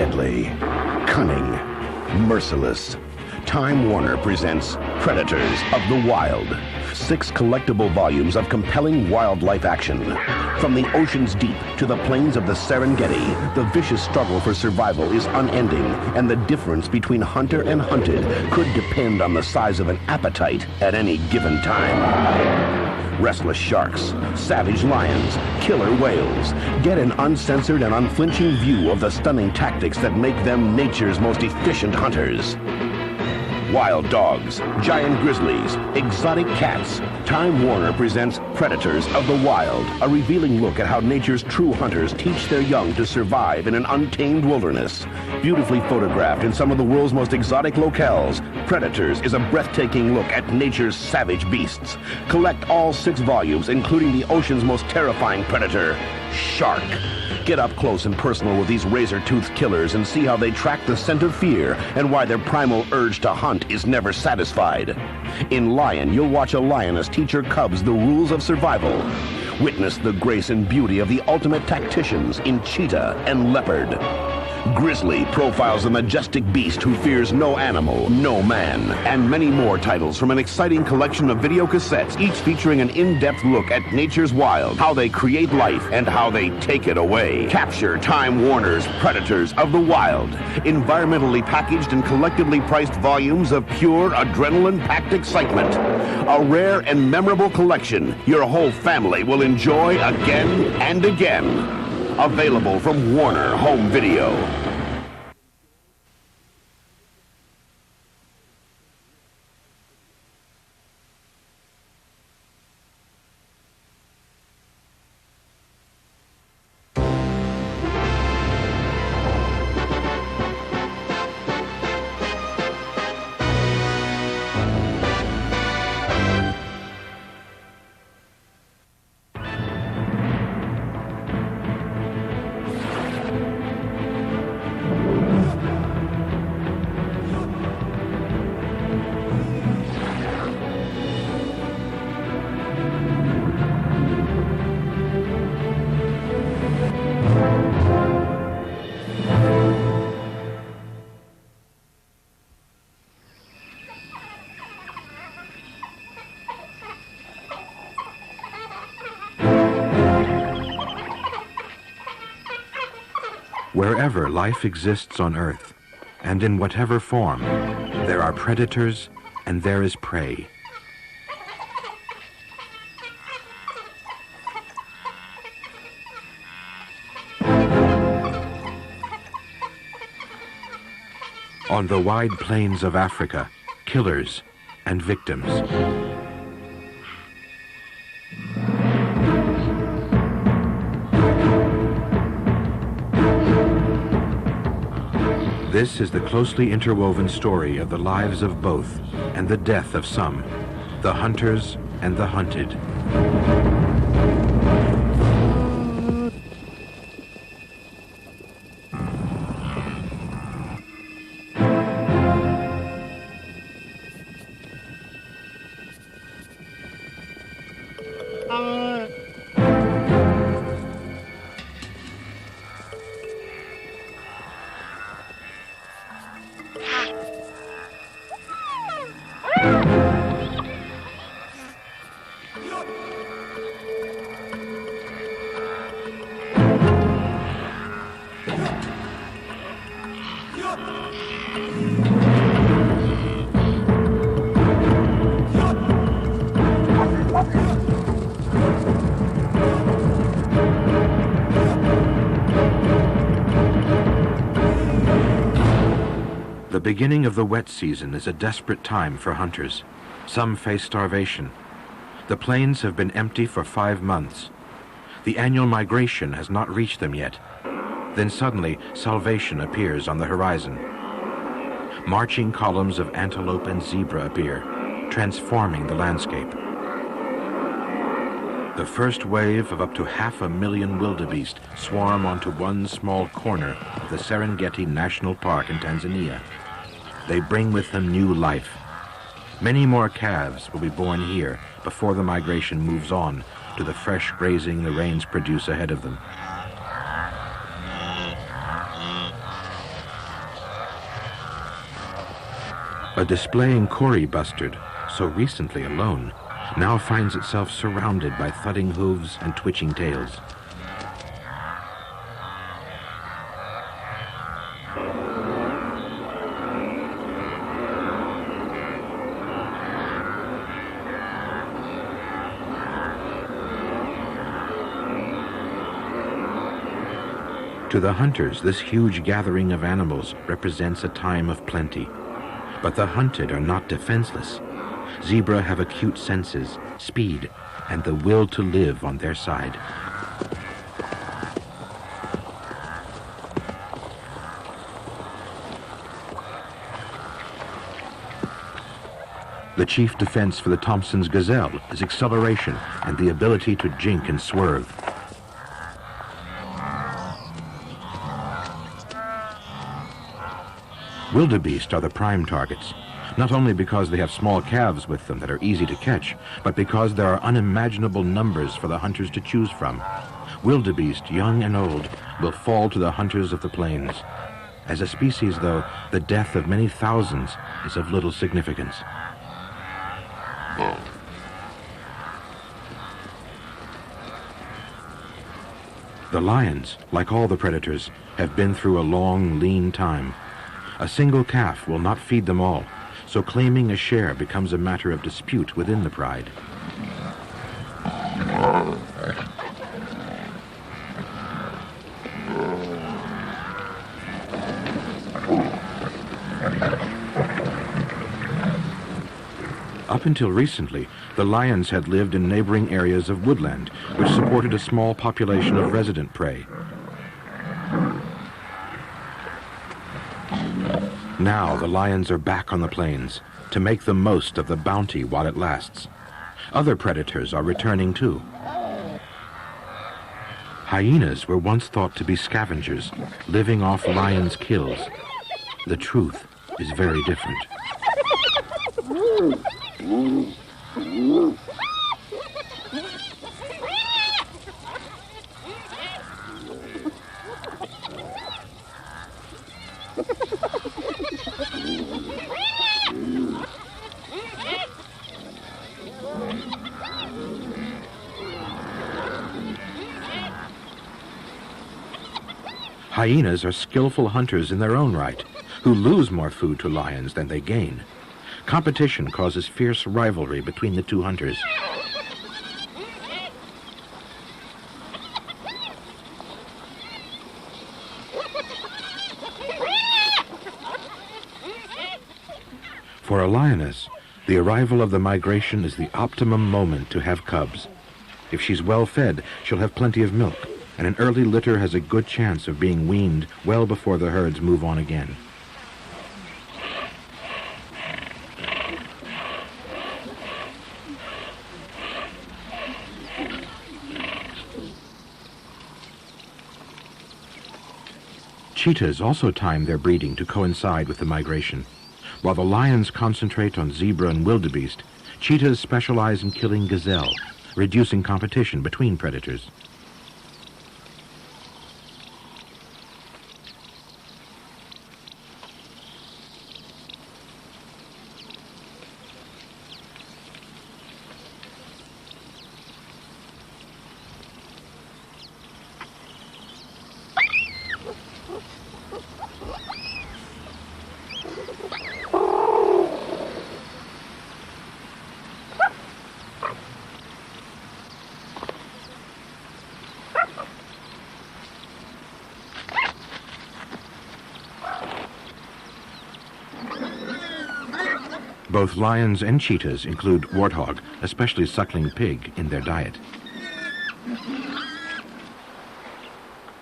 Deadly, cunning, merciless. Time Warner presents Predators of the Wild. 6 collectible volumes of compelling wildlife action. From the ocean's deep to the plains of the Serengeti, the vicious struggle for survival is unending, and the difference between hunter and hunted could depend on the size of an appetite at any given time. Restless sharks, savage lions, killer whales. Get an uncensored and unflinching view of the stunning tactics that make them nature's most efficient hunters. Wild dogs, giant grizzlies, exotic cats. Time Warner presents Predators of the Wild, a revealing look at how nature's true hunters teach their young to survive in an untamed wilderness. Beautifully photographed in some of the world's most exotic locales, Predators is a breathtaking look at nature's savage beasts. Collect all 6 volumes, including the ocean's most terrifying predator, shark. Get up close and personal with these razor-toothed killers and see how they track the scent of fear and why their primal urge to hunt is never satisfied. In Lion, you'll watch a lioness teach her cubs the rules of survival. Witness the grace and beauty of the ultimate tacticians in Cheetah and Leopard. Grizzly profiles the majestic beast who fears no animal, no man, and many more titles from an exciting collection of video cassettes, each featuring an in-depth look at nature's wild, how they create life, and how they take it away. Capture Time Warner's Predators of the Wild, environmentally packaged and collectively priced volumes of pure adrenaline-packed excitement. A rare and memorable collection your whole family will enjoy again and again. Available from Warner Home Video. Wherever life exists on Earth, and in whatever form, there are predators and there is prey. On the wide plains of Africa, killers and victims. This is the closely interwoven story of the lives of both and the death of some, the hunters and the hunted. The beginning of the wet season is a desperate time for hunters. Some face starvation. The plains have been empty for 5 months. The annual migration has not reached them yet. Then suddenly, salvation appears on the horizon. Marching columns of antelope and zebra appear, transforming the landscape. The first wave of up to 500,000 wildebeest swarm onto one small corner of the Serengeti National Park in Tanzania. They bring with them new life. Many more calves will be born here before the migration moves on to the fresh grazing the rains produce ahead of them. A displaying Cory bustard, so recently alone, now finds itself surrounded by thudding hooves and twitching tails. To the hunters, this huge gathering of animals represents a time of plenty. But the hunted are not defenseless. Zebra have acute senses, speed, and the will to live on their side. The chief defense for the Thompson's gazelle is acceleration and the ability to jink and swerve. Wildebeest are the prime targets, not only because they have small calves with them that are easy to catch, but because there are unimaginable numbers for the hunters to choose from. Wildebeest, young and old, will fall to the hunters of the plains. As a species, though, the death of many thousands is of little significance. The lions, like all the predators, have been through a long, lean time. A single calf will not feed them all, so claiming a share becomes a matter of dispute within the pride. Up until recently, the lions had lived in neighboring areas of woodland, which supported a small population of resident prey. Now the lions are back on the plains to make the most of the bounty while it lasts. Other predators are returning too. Hyenas were once thought to be scavengers, living off lions' kills. The truth is very different. Hyenas are skillful hunters in their own right, who lose more food to lions than they gain. Competition causes fierce rivalry between the two hunters. For a lioness, the arrival of the migration is the optimum moment to have cubs. If she's well fed, she'll have plenty of milk, and an early litter has a good chance of being weaned well before the herds move on again. Cheetahs also time their breeding to coincide with the migration. While the lions concentrate on zebra and wildebeest, cheetahs specialize in killing gazelle, reducing competition between predators. Both lions and cheetahs include warthog, especially suckling pig, in their diet.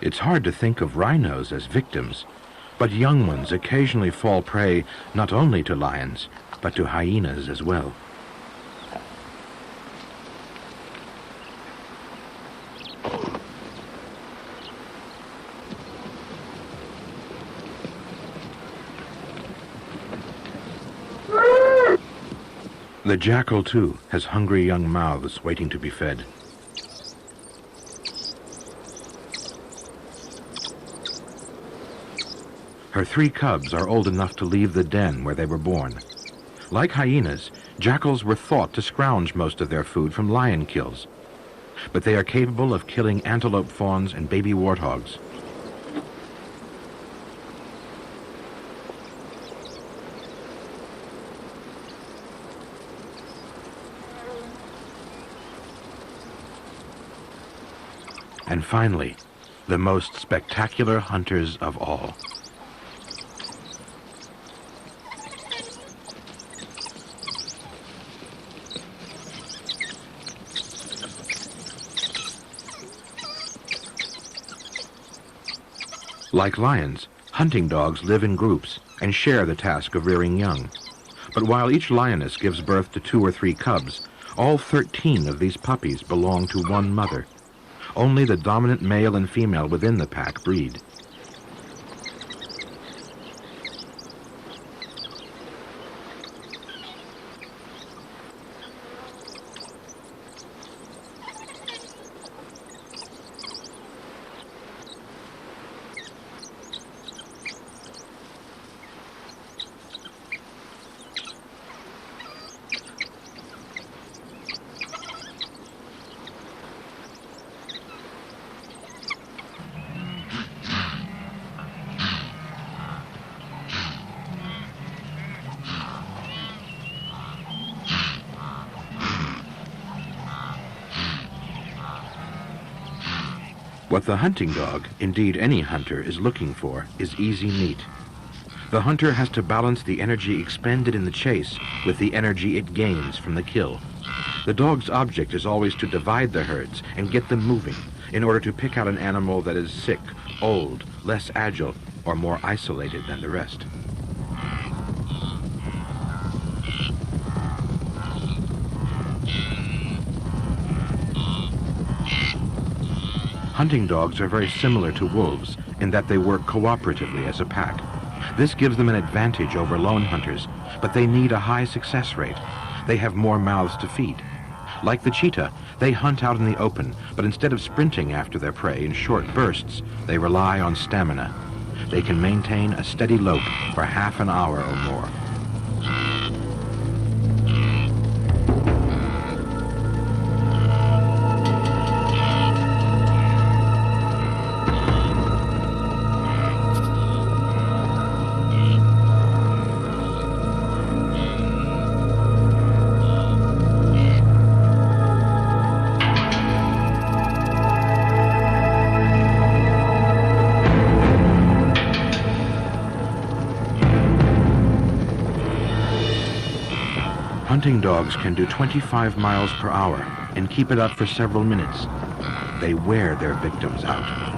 It's hard to think of rhinos as victims, but young ones occasionally fall prey not only to lions, but to hyenas as well. The jackal, too, has hungry young mouths waiting to be fed. Her 3 cubs are old enough to leave the den where they were born, Like hyenas, jackals were thought to scrounge most of their food from lion kills, but they are capable of killing antelope fawns and baby warthogs. And finally, the most spectacular hunters of all. Like lions, hunting dogs live in groups and share the task of rearing young. But while each lioness gives birth to 2 or 3 cubs, all 13 of these puppies belong to one mother. Only the dominant male and female within the pack breed. What the hunting dog, indeed any hunter, is looking for is easy meat. The hunter has to balance the energy expended in the chase with the energy it gains from the kill. The dog's object is always to divide the herds and get them moving in order to pick out an animal that is sick, old, less agile, or more isolated than the rest. Hunting dogs are very similar to wolves in that they work cooperatively as a pack. This gives them an advantage over lone hunters, but they need a high success rate. They have more mouths to feed. Like the cheetah, they hunt out in the open, but instead of sprinting after their prey in short bursts, they rely on stamina. They can maintain a steady lope for half an hour or more. Hunting dogs can do 25 miles per hour and keep it up for several minutes. They wear their victims out.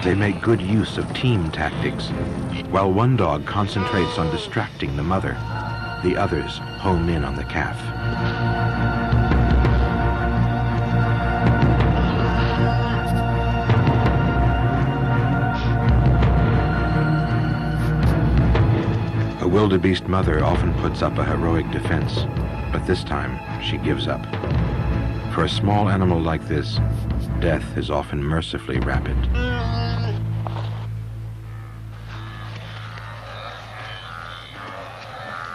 They make good use of team tactics. While one dog concentrates on distracting the mother, the others home in on the calf. A wildebeest mother often puts up a heroic defense, but this time she gives up. For a small animal like this, death is often mercifully rapid.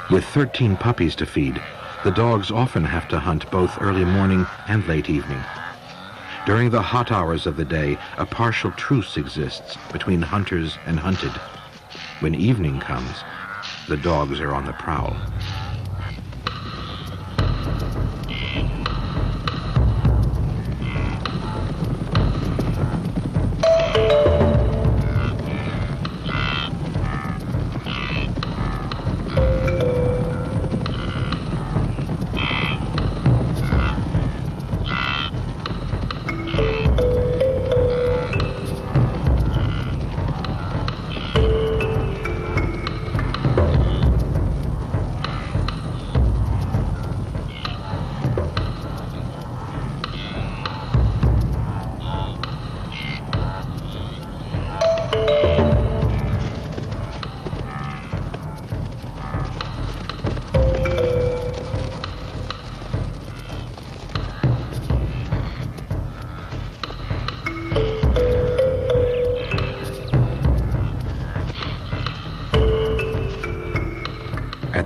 With 13 puppies to feed, the dogs often have to hunt both early morning and late evening. During the hot hours of the day, a partial truce exists between hunters and hunted. When evening comes, the dogs are on the prowl.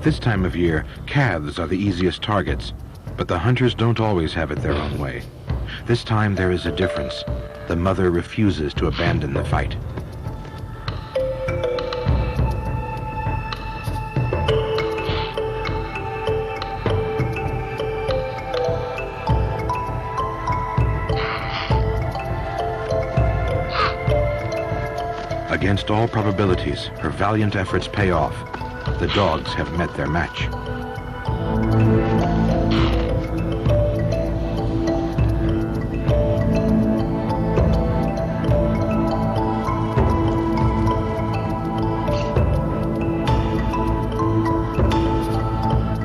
At this time of year, calves are the easiest targets, but the hunters don't always have it their own way. This time there is a difference. The mother refuses to abandon the fight. Against all probabilities, her valiant efforts pay off. The dogs have met their match.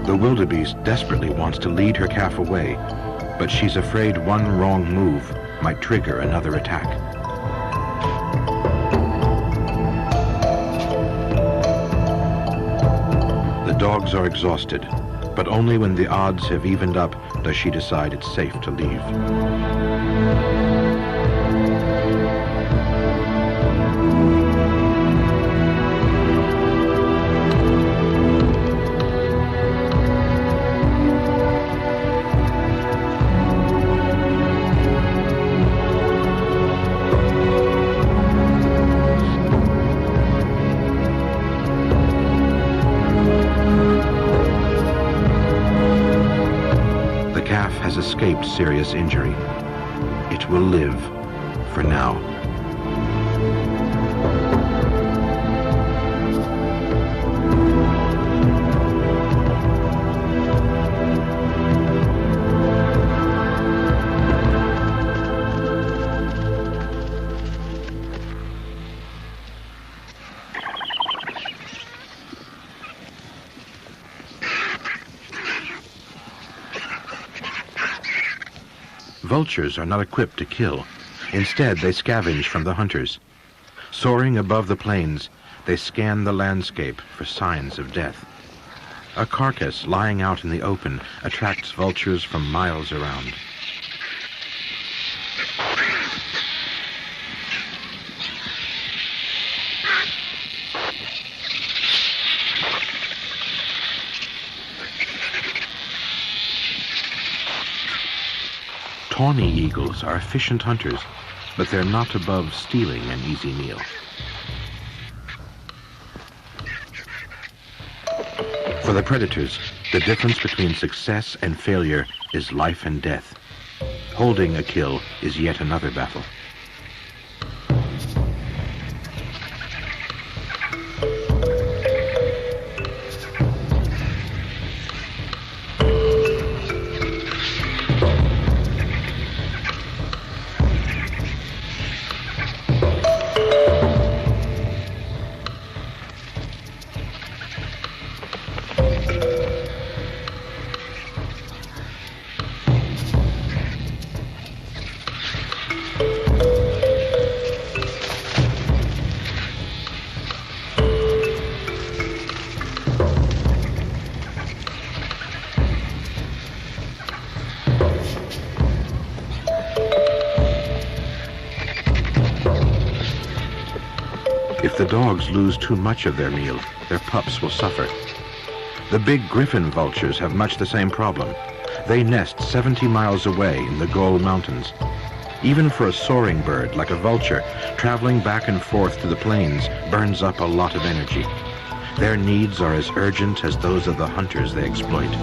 The wildebeest desperately wants to lead her calf away, but she's afraid one wrong move might trigger another attack. The dogs are exhausted, but only when the odds have evened up does she decide it's safe to leave. Has escaped serious injury. It will live for now. Vultures are not equipped to kill. Instead, they scavenge from the hunters. Soaring above the plains, they scan the landscape for signs of death. A carcass lying out in the open attracts vultures from miles around. Tawny eagles are efficient hunters, but they're not above stealing an easy meal. For the predators, the difference between success and failure is life and death. Holding a kill is yet another battle. If the dogs lose too much of their meal, their pups will suffer. The big griffin vultures have much the same problem. They nest 70 miles away in the Goal Mountains. Even for a soaring bird like a vulture, traveling back and forth to the plains burns up a lot of energy. Their needs are as urgent as those of the hunters they exploit.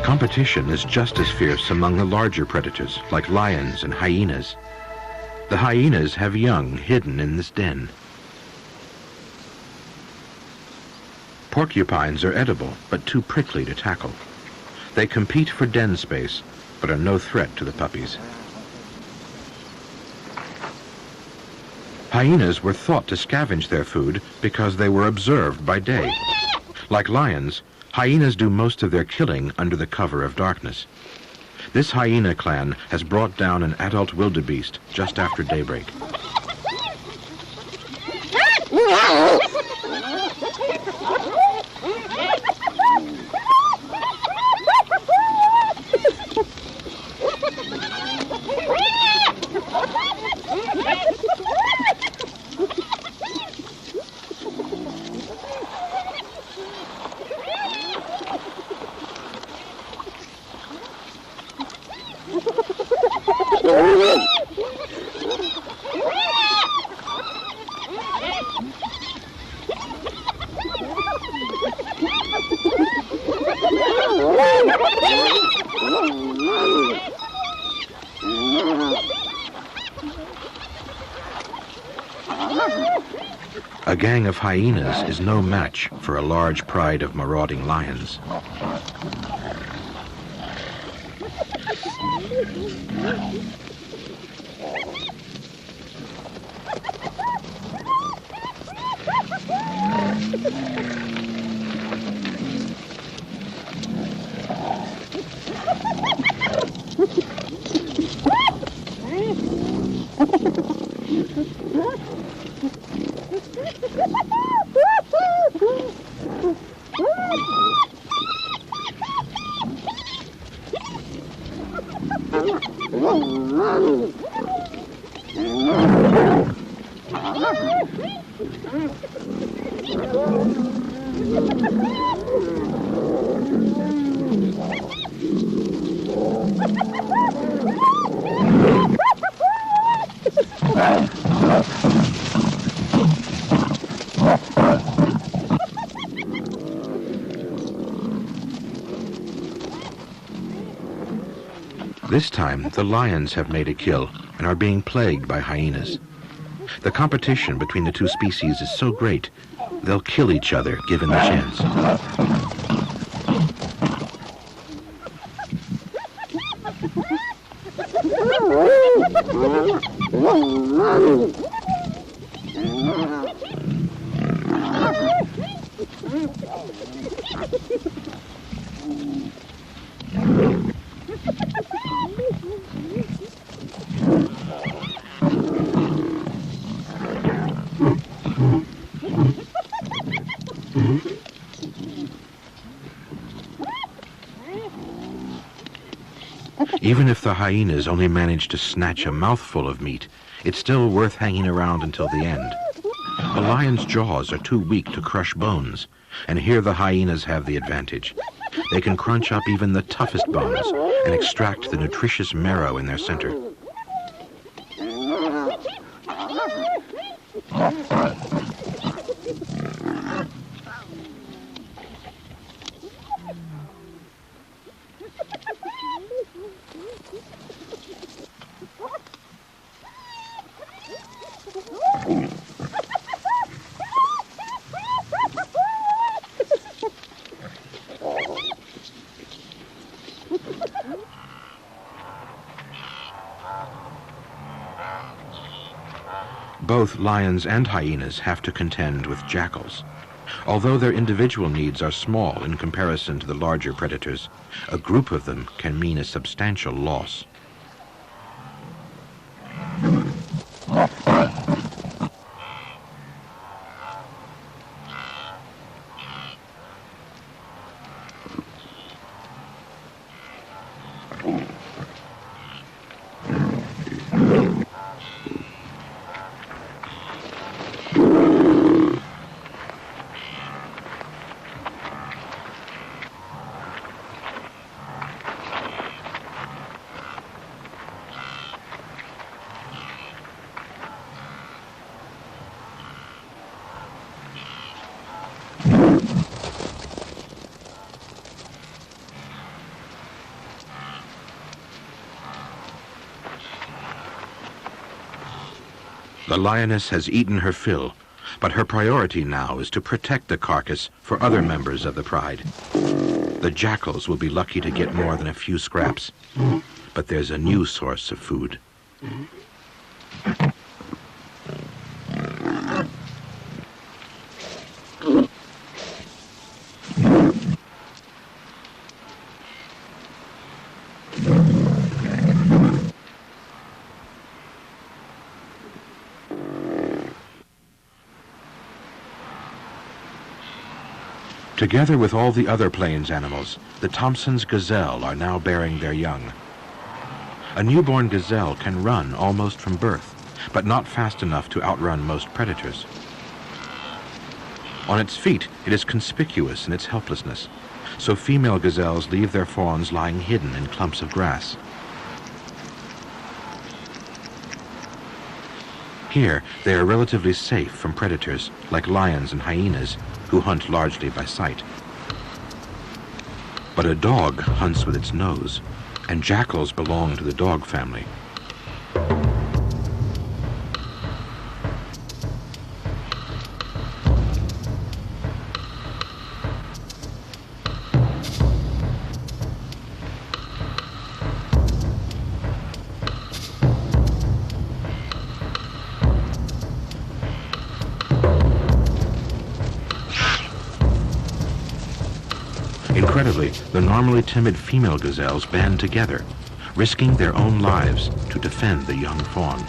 Competition is just as fierce among the larger predators, like lions and hyenas. The hyenas have young hidden in this den. Porcupines are edible, but too prickly to tackle. They compete for den space, but are no threat to the puppies. Hyenas were thought to scavenge their food because they were observed by day. Like lions, hyenas do most of their killing under the cover of darkness. This hyena clan has brought down an adult wildebeest just after daybreak. A gang of hyenas is no match for a large pride of marauding lions. This time, the lions have made a kill and are being plagued by hyenas. The competition between the two species is so great, they'll kill each other given the chance. Even if the hyenas only manage to snatch a mouthful of meat, it's still worth hanging around until the end. A lion's jaws are too weak to crush bones, and here the hyenas have the advantage. They can crunch up even the toughest bones and extract the nutritious marrow in their center. Both lions and hyenas have to contend with jackals. Although their individual needs are small in comparison to the larger predators, a group of them can mean a substantial loss. The lioness has eaten her fill, but her priority now is to protect the carcass for other members of the pride. The jackals will be lucky to get more than a few scraps, but there's a new source of food. Together with all the other plains animals, the Thompson's gazelle are now bearing their young. A newborn gazelle can run almost from birth, but not fast enough to outrun most predators. On its feet, it is conspicuous in its helplessness, so female gazelles leave their fawns lying hidden in clumps of grass. Here, they are relatively safe from predators, like lions and hyenas, who hunt largely by sight. But a dog hunts with its nose, and jackals belong to the dog family. Incredibly, the normally timid female gazelles band together, risking their own lives to defend the young fawn.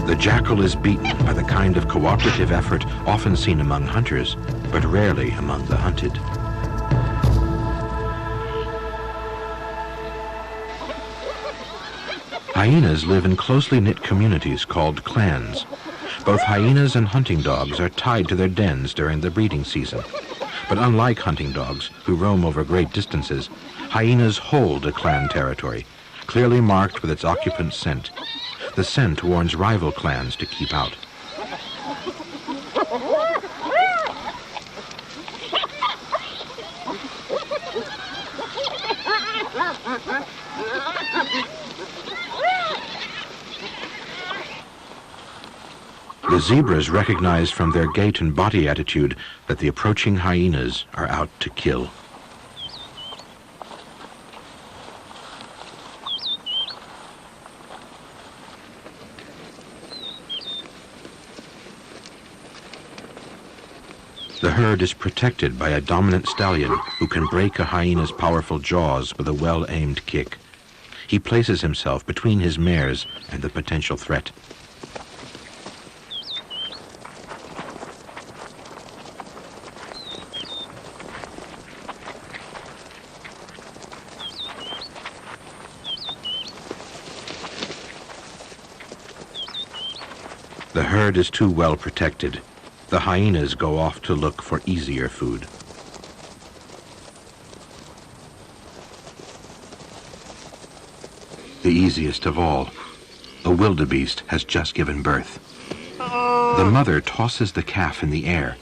The jackal is beaten by the kind of cooperative effort often seen among hunters, but rarely among the hunted. Hyenas live in closely knit communities called clans. Both hyenas and hunting dogs are tied to their dens during the breeding season. But unlike hunting dogs, who roam over great distances, hyenas hold a clan territory, clearly marked with its occupant's scent. The scent warns rival clans to keep out. The zebras recognize from their gait and body attitude that the approaching hyenas are out to kill. The herd is protected by a dominant stallion who can break a hyena's powerful jaws with a well-aimed kick. He places himself between his mares and the potential threat. The herd is too well protected. The hyenas go off to look for easier food. The easiest of all, a wildebeest has just given birth. The mother tosses the calf in the air.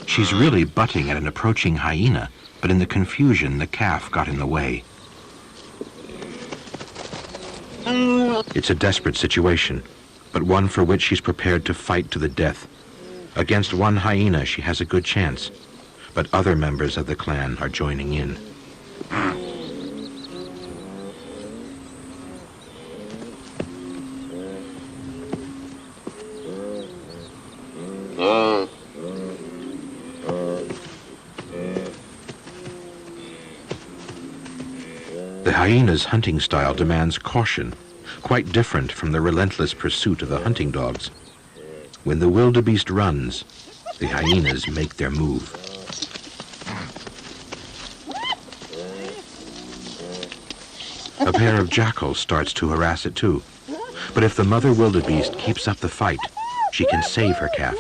She's really butting at an approaching hyena, but in the confusion, the calf got in the way. It's a desperate situation, but one for which she's prepared to fight to the death. Against one hyena, she has a good chance, but other members of the clan are joining in. The hyena's hunting style demands caution, quite different from the relentless pursuit of the hunting dogs. When the wildebeest runs, the hyenas make their move. A pair of jackals starts to harass it too. But if the mother wildebeest keeps up the fight, she can save her calf.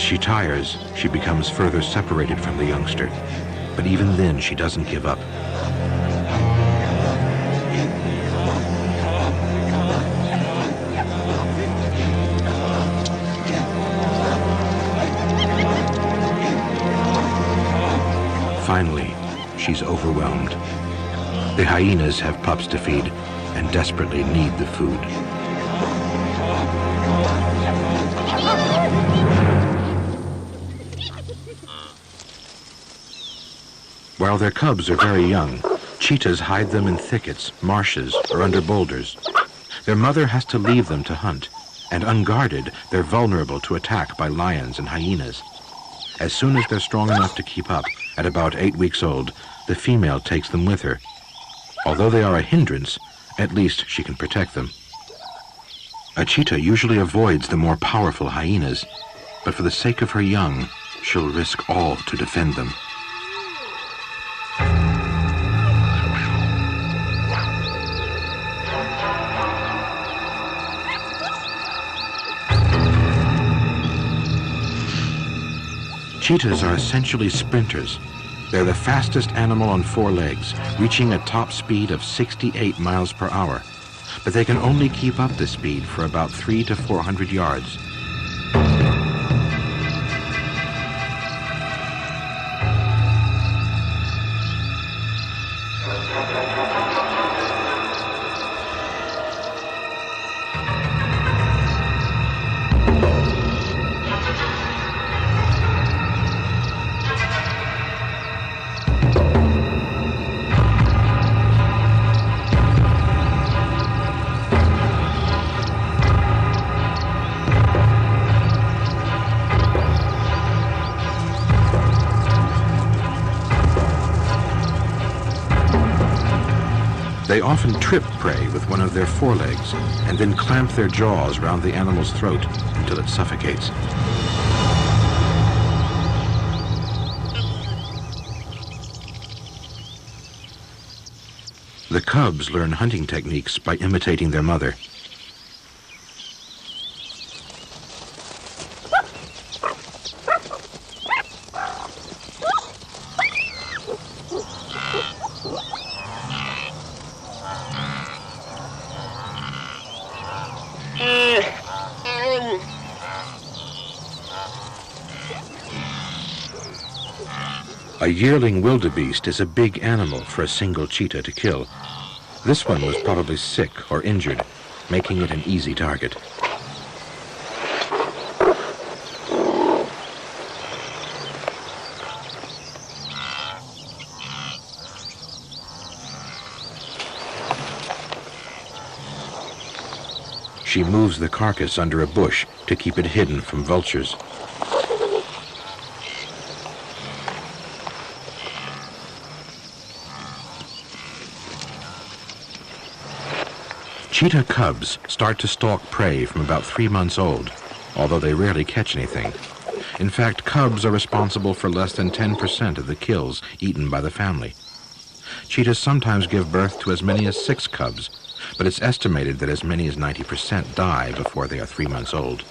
she tires, she becomes further separated from the youngster. But even then, she doesn't give up. Finally, she's overwhelmed. The hyenas have pups to feed and desperately need the food. While their cubs are very young, cheetahs hide them in thickets, marshes, or under boulders. Their mother has to leave them to hunt, and unguarded, they're vulnerable to attack by lions and hyenas. As soon as they're strong enough to keep up, at about 8 weeks old, the female takes them with her. Although they are a hindrance, at least she can protect them. A cheetah usually avoids the more powerful hyenas, but for the sake of her young, she'll risk all to defend them. Cheetahs are essentially sprinters. They're the fastest animal on 4 legs, reaching a top speed of 68 miles per hour. But they can only keep up this speed for about 300 to 400 yards. They often trip prey with one of their forelegs and then clamp their jaws around the animal's throat until it suffocates. The cubs learn hunting techniques by imitating their mother. A yearling wildebeest is a big animal for a single cheetah to kill. This one was probably sick or injured, making it an easy target. She moves the carcass under a bush to keep it hidden from vultures. Cheetah cubs start to stalk prey from about 3 months old, although they rarely catch anything. In fact, cubs are responsible for less than 10% of the kills eaten by the family. Cheetahs sometimes give birth to as many as 6 cubs, but it's estimated that as many as 90% die before they are 3 months old.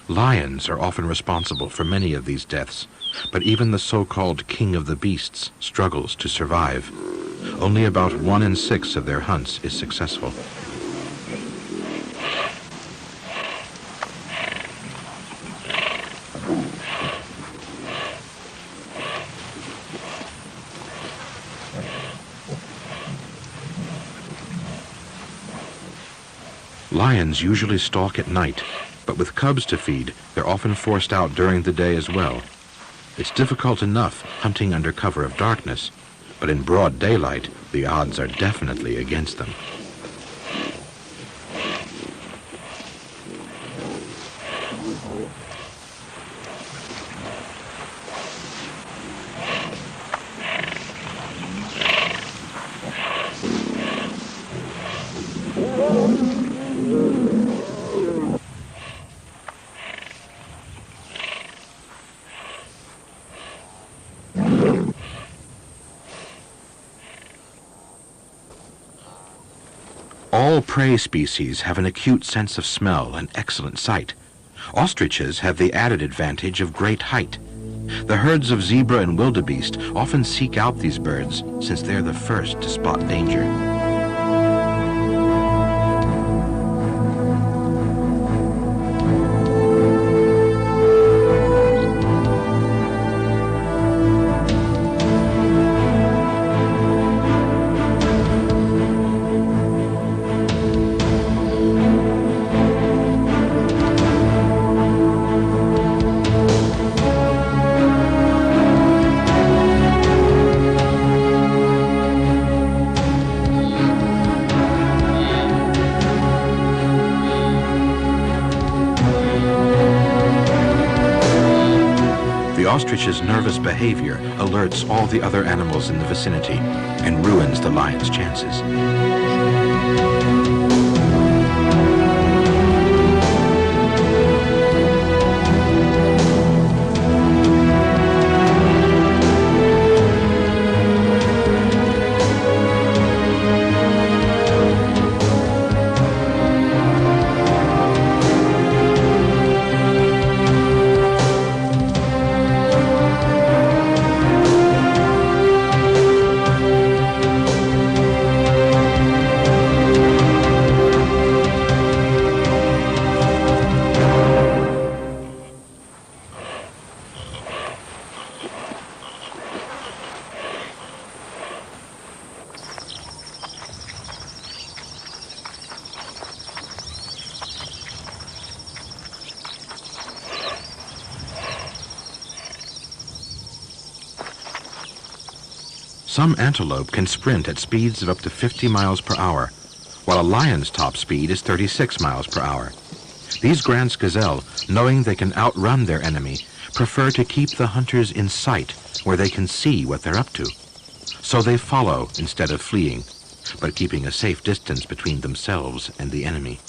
Lions are often responsible for many of these deaths, but even the so-called king of the beasts struggles to survive. Only about 1 in 6 of their hunts is successful. Lions usually stalk at night, but with cubs to feed, they're often forced out during the day as well. It's difficult enough hunting under cover of darkness, but in broad daylight, the odds are definitely against them. All prey species have an acute sense of smell and excellent sight. Ostriches have the added advantage of great height. The herds of zebra and wildebeest often seek out these birds since they're the first to spot danger. The ostrich's nervous behavior alerts all the other animals in the vicinity and ruins the lion's chances. Some antelope can sprint at speeds of up to 50 miles per hour, while a lion's top speed is 36 miles per hour. These Grant's gazelle, knowing they can outrun their enemy, prefer to keep the hunters in sight where they can see what they're up to. So they follow instead of fleeing, but keeping a safe distance between themselves and the enemy.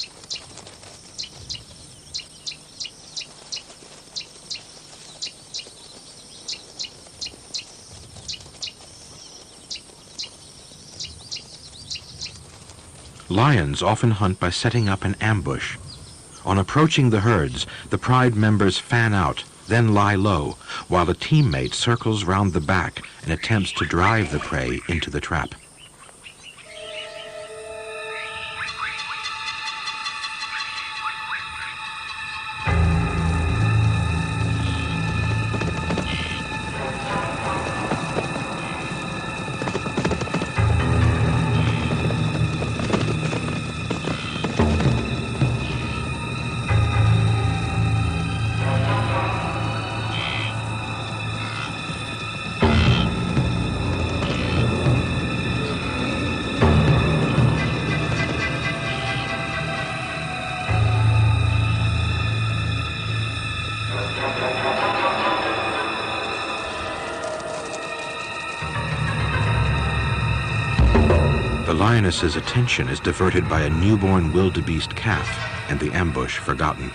Lions often hunt by setting up an ambush. On approaching the herds, the pride members fan out, then lie low, while a teammate circles round the back and attempts to drive the prey into the trap. The lioness's attention is diverted by a newborn wildebeest calf and the ambush forgotten.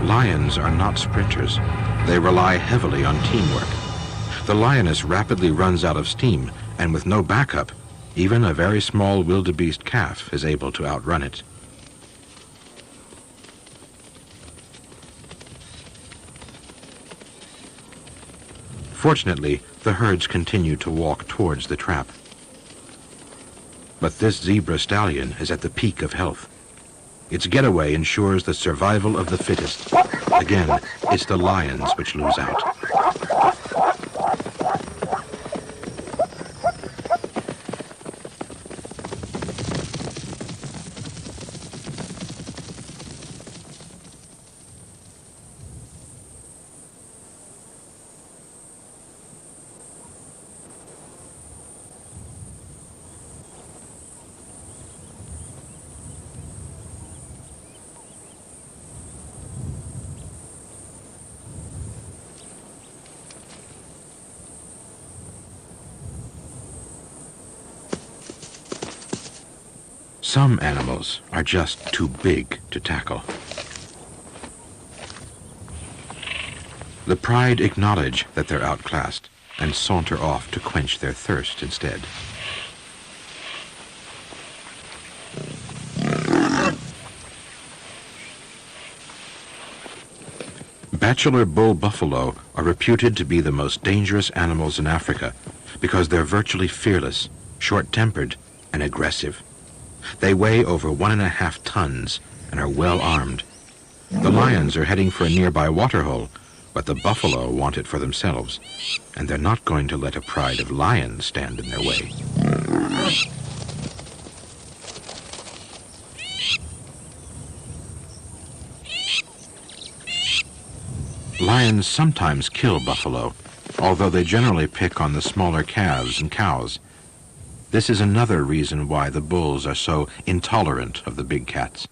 Lions are not sprinters. They rely heavily on teamwork. The lioness rapidly runs out of steam, and with no backup, even a very small wildebeest calf is able to outrun it. Fortunately, the herds continue to walk towards the trap. But this zebra stallion is at the peak of health. Its getaway ensures the survival of the fittest. Again, it's the lions which lose out. Some animals are just too big to tackle. The pride acknowledge that they're outclassed and saunter off to quench their thirst instead. Bachelor bull buffalo are reputed to be the most dangerous animals in Africa because they're virtually fearless, short-tempered, and aggressive. They weigh over 1.5 tons and are well armed. The lions are heading for a nearby waterhole, but the buffalo want it for themselves, and they're not going to let a pride of lions stand in their way. Lions sometimes kill buffalo, although they generally pick on the smaller calves and cows. This is another reason why the bulls are so intolerant of the big cats.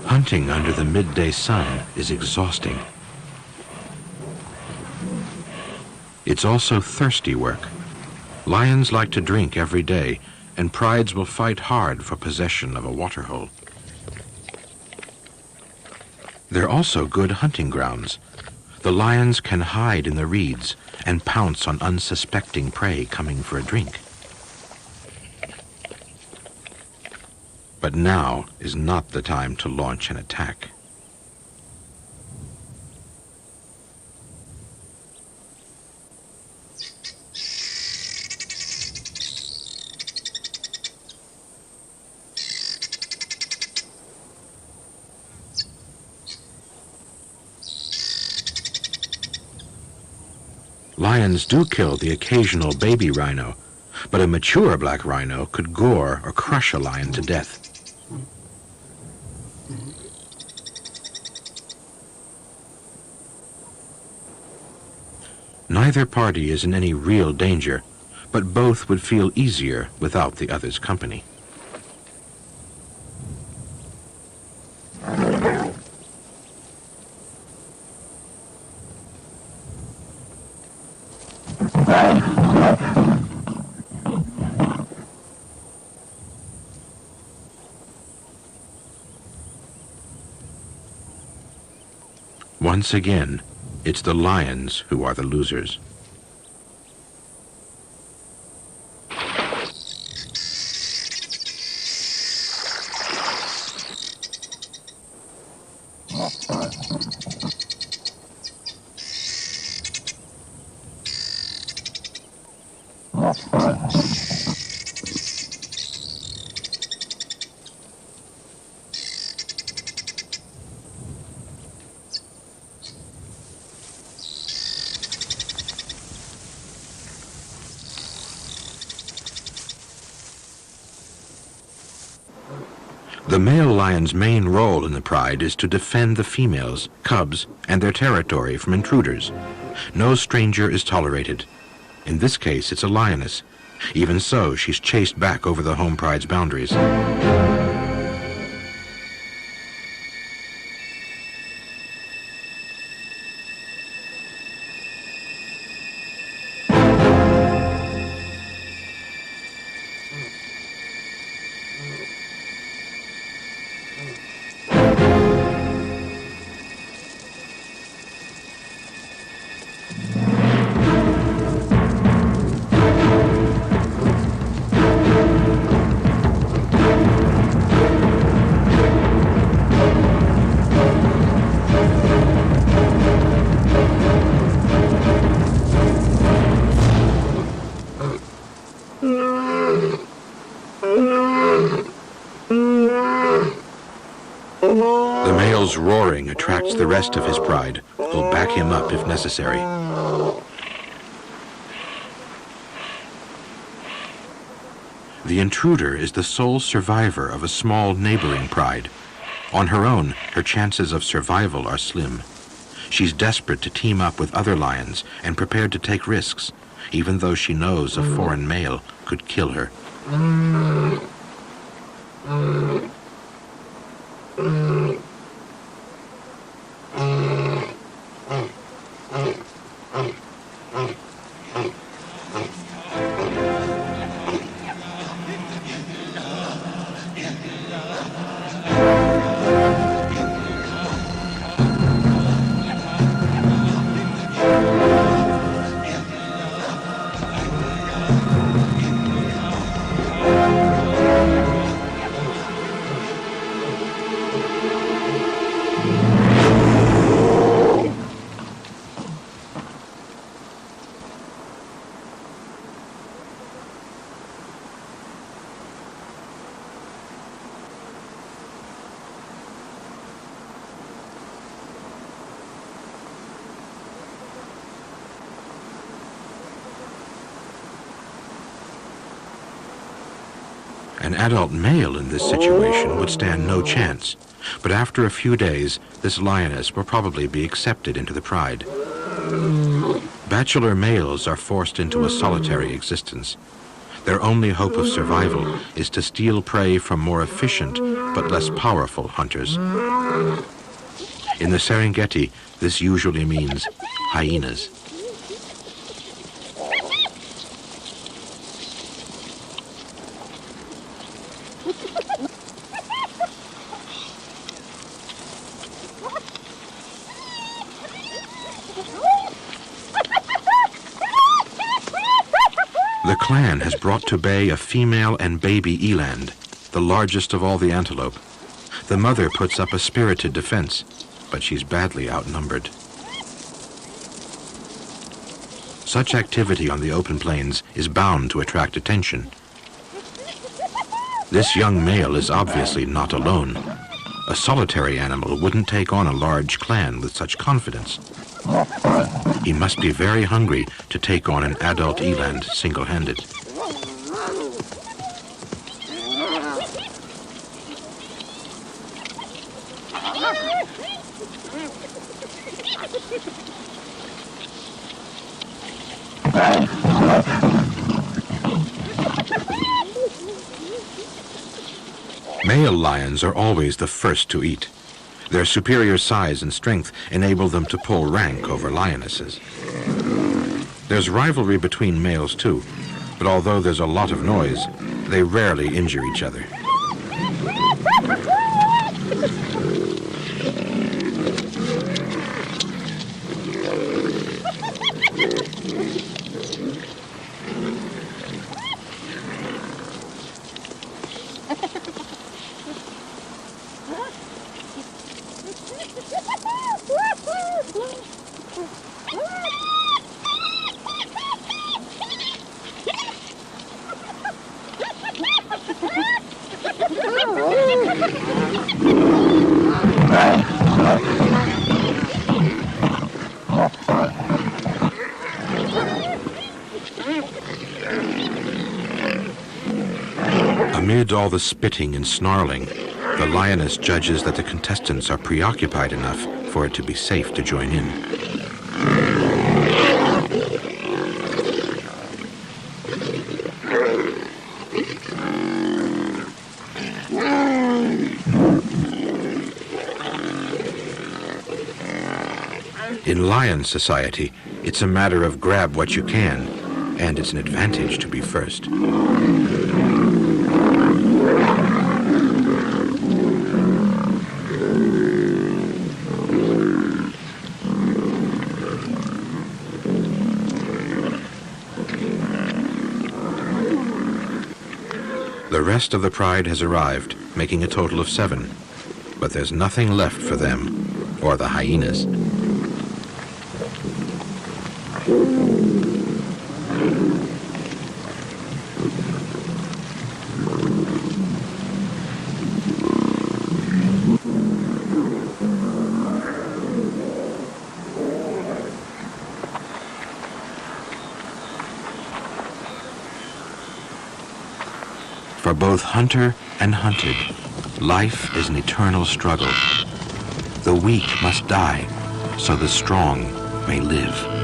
Hunting under the midday sun is exhausting. It's also thirsty work. Lions like to drink every day, and prides will fight hard for possession of a waterhole. They're also good hunting grounds. The lions can hide in the reeds and pounce on unsuspecting prey coming for a drink. But now is not the time to launch an attack. Lions do kill the occasional baby rhino, but a mature black rhino could gore or crush a lion to death. Neither party is in any real danger, but both would feel easier without the other's company. Once again, it's the lions who are the losers. The male lion's main role in the pride is to defend the females, cubs, and their territory from intruders. No stranger is tolerated. In this case, it's a lioness. Even so, she's chased back over the home pride's boundaries. roaring attracts the rest of his pride, who'll back him up if necessary. The intruder is the sole survivor of a small neighboring pride. On her own, her chances of survival are slim. She's desperate to team up with other lions and prepared to take risks, even though she knows a foreign male could kill her. An adult male in this situation would stand no chance, but after a few days, this lioness will probably be accepted into the pride. Bachelor males are forced into a solitary existence. Their only hope of survival is to steal prey from more efficient but less powerful hunters. In the Serengeti, this usually means hyenas. The clan has brought to bay a female and baby eland, the largest of all the antelope. The mother puts up a spirited defense, but she's badly outnumbered. Such activity on the open plains is bound to attract attention. This young male is obviously not alone. A solitary animal wouldn't take on a large clan with such confidence. He must be very hungry to take on an adult eland single-handed. Male lions are always the first to eat. Their superior size and strength enable them to pull rank over lionesses. There's rivalry between males too, but although there's a lot of noise, they rarely injure each other. Amid all the spitting and snarling, the lioness judges that the contestants are preoccupied enough for it to be safe to join in. In lion society, it's a matter of grab what you can, and it's an advantage to be first. The rest of the pride has arrived, making a total of 7. But there's nothing left for them, or the hyenas. For both hunter and hunted, life is an eternal struggle. The weak must die so the strong may live.